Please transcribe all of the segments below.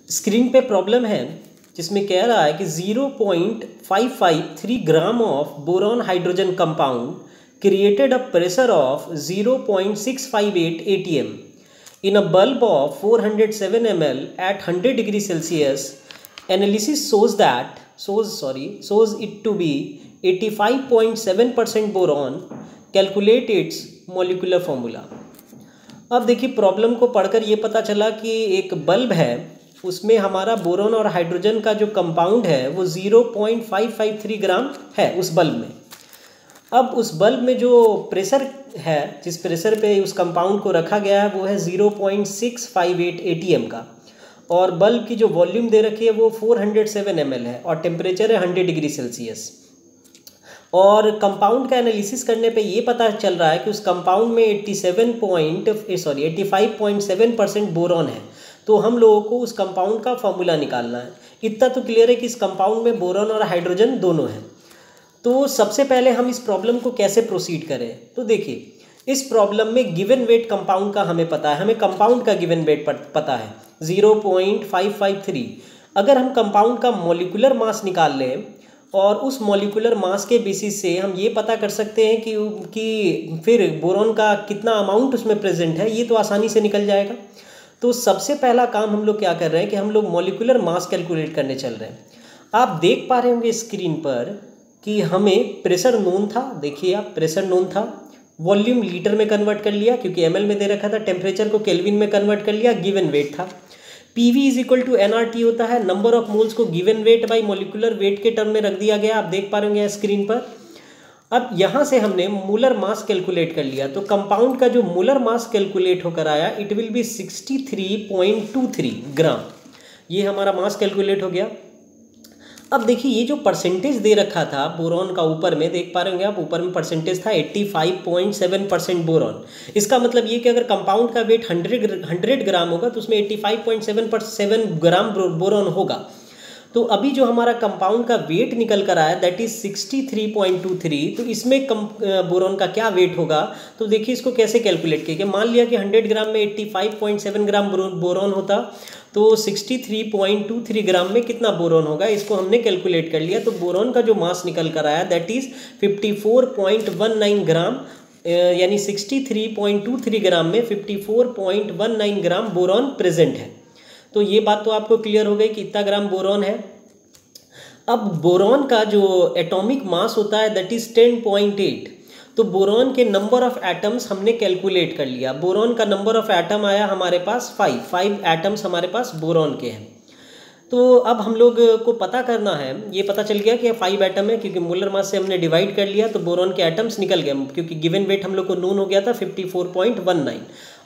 Screen पे problem है जिसमें कह रहा है कि 0.553 gram of boron hydrogen compound created a pressure of 0.658 atm in a bulb of 407 ml at 100 degree Celsius. Analysis shows it to be 85.7% boron. Calculate its molecular formula. अब देखिए problem को पढ़कर ये पता चला कि एक बल्ब है, उसमें हमारा बोरॉन और हाइड्रोजन का जो कंपाउंड है वो 0.553 ग्राम है उस बल्ब में। अब उस बल्ब में जो प्रेशर है, जिस प्रेशर पे उस कंपाउंड को रखा गया है वो है 0.658 atm का, और बल्ब की जो वॉल्यूम दे रखी है वो 407 ml है और टेम्परेचर है 100 डिग्री सेल्सियस। और कंपाउंड का एनालिसिस करने पे ये पता चल रहा है कि उस कंपाउंड में 85.7% बोरॉन है। तो हम लोगों को उस कंपाउंड का फॉर्मूला निकालना है। इतना तो क्लियर है कि इस कंपाउंड में बोरॉन और हाइड्रोजन दोनों हैं। तो सबसे पहले हम इस प्रॉब्लम को कैसे प्रोसीड करें, तो देखिए इस प्रॉब्लम में गिवन वेट कंपाउंड का हमें पता है, हमें कंपाउंड का गिवन वेट पता है 0.553। अगर हम कंपाउंड का मॉलिक्यूलर मास निकाल लें और उस मॉलिक्यूलर मास के बेसिस से हम ये पता कर सकते हैं कि फिर बोरॉन का कितना अमाउंट उसमें प्रेजेंट है, ये तो आसानी से निकल जाएगा। तो सबसे पहला काम हम लोग क्या कर रहे हैं कि हम लोग मॉलिक्यूलर मास कैलकुलेट करने चल रहे हैं। आप देख पा रहे होंगे स्क्रीन पर कि हमें प्रेशर नोन था, देखिए आप प्रेशर नोन था, वॉल्यूम लीटर में कन्वर्ट कर लिया क्योंकि ml में दे रखा था, टेम्परेचर को केल्विन में कन्वर्ट कर लिया, गिवन वेट था। PV is equal to nRT होता है, नंबर ऑफ मोल्स को given weight by molecular weight के टर्म में रख दिया गया, आप देख पा रहे होंगे स्क्रीन पर। अब यहाँ से हमने मोलर मास कैलकुलेट कर लिया, तो कंपाउंड का जो मोलर मास कैलकुलेट होकर आया इट विल बी 63.23 ग्राम, ये हमारा मास कैलकुलेट हो गया। अब देखिए ये जो परसेंटेज दे रखा था बोरॉन का, ऊपर में देख पा रहे होंगे आप, ऊपर में परसेंटेज था 85.7% बोरॉन। इसका मतलब ये कि अगर कंपाउंड का वेट 100 ग्राम होगा तो उसमें 85.7 ग्राम बोरॉन होगा। तो अभी जो हमारा कंपाउंड का वेट निकल कर आया दैट इज 63.23, तो इसमें बोरॉन का क्या वेट होगा, तो देखिए इसको कैसे कैलकुलेट किया। मान लिया कि 100 ग्राम में 85.7 ग्राम बोरॉन होता, तो 63.23 ग्राम में कितना बोरॉन होगा, इसको हमने कैलकुलेट कर लिया। तो बोरॉन का जो मास निकल कर आया दैट इज 54.19 ग्राम, यानी 63.23 ग्राम में 54.19 ग्राम बोरॉन प्रेजेंट है। तो ये बात तो आपको क्लियर हो गई कि इतना ग्राम बोरॉन है। अब बोरॉन का जो एटॉमिक मास होता है दैट इज 10.8, तो बोरॉन के नंबर ऑफ एटम्स हमने कैलकुलेट कर लिया। बोरॉन का नंबर ऑफ एटम आया हमारे पास 5 एटम्स हमारे पास बोरॉन के हैं। तो अब हम लोग को पता करना है, ये पता चल गया कि 5 एटम है क्योंकि मोलर मास से हमने डिवाइड कर लिया, तो बोरॉन के एटम्स निकल गए क्योंकि गिवन वेट हम लोग को नोन हो गया था 54.19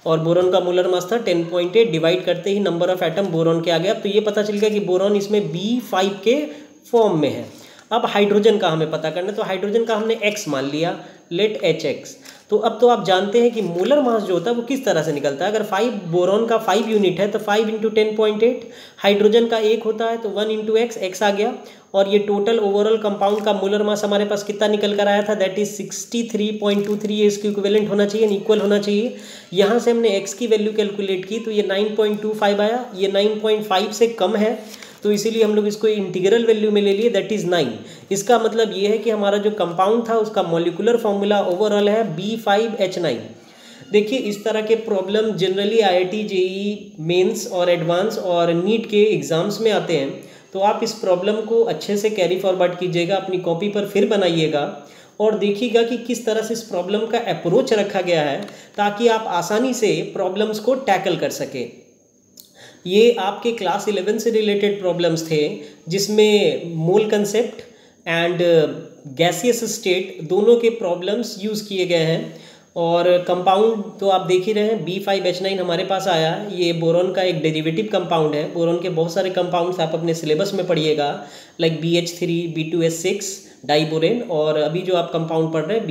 और बोरॉन का मोलर मास था 10.8, डिवाइड करते ही नंबर ऑफ एटम बोरॉन के आ गया। तो ये पता चल गया कि बोरॉन इसमें B5 के फॉर्म में है। अब हाइड्रोजन का हमें पता करना है, तो हाइड्रोजन का हमने X मान लिया, लेट HX। तो अब तो आप जानते हैं कि मोलर मास जो होता है वो किस तरह से निकलता है। अगर 5 बोरॉन का 5 यूनिट है तो 5 इंटू 10.8, हाइड्रोजन का 1 होता है तो 1 इंटू X आ गया, और ये टोटल ओवरऑल कंपाउंड का मोलर मास हमारे पास कितना निकल कर आया था दैट इज 63.23, ये इसके इक्विवेलेंट होना चाहिए, इक्वल होना चाहिए। यहाँ से हमने X की वैल्यू कैलकुलेट की तो ये 9.25 आया, ये 9.5 से कम है तो इसीलिए हम लोग इसको इंटीग्रल वैल्यू में ले लिए दैट इज़ 9। इसका मतलब ये है कि हमारा जो कंपाउंड था उसका मॉलिक्यूलर फॉर्मूला ओवरऑल है B5H9। देखिए इस तरह के problem generally IIT JEE mains और एडवांस और नीट के एग्ज़ाम्स में आते हैं, तो आप इस प्रॉब्लम को अच्छे से कैरी फॉरवर्ड कीजिएगा, अपनी कॉपी पर फिर बनाइएगा और देखिएगा कि किस तरह से इस प्रॉब्लम का अप्रोच रखा गया है ताकि आप आसानी से प्रॉब्लम्स को टैकल कर सकें। ये आपके क्लास 11 से रिलेटेड प्रॉब्लम्स थे जिसमें मोल कंसेप्ट एंड गैसियस स्टेट दोनों के प्रॉब्लम्स यूज़ किए गए हैं। और कंपाउंड तो आप देख ही रहे हैं B5H9 हमारे पास आया, ये बोरॉन का एक डेरिवेटिव कंपाउंड है। बोरॉन के बहुत सारे कंपाउंड्स आप अपने सिलेबस में पढ़िएगा लाइक BH3, B2S6, डाइबोरेन, और अभी जो आप कंपाउंड पढ़ रहे हैं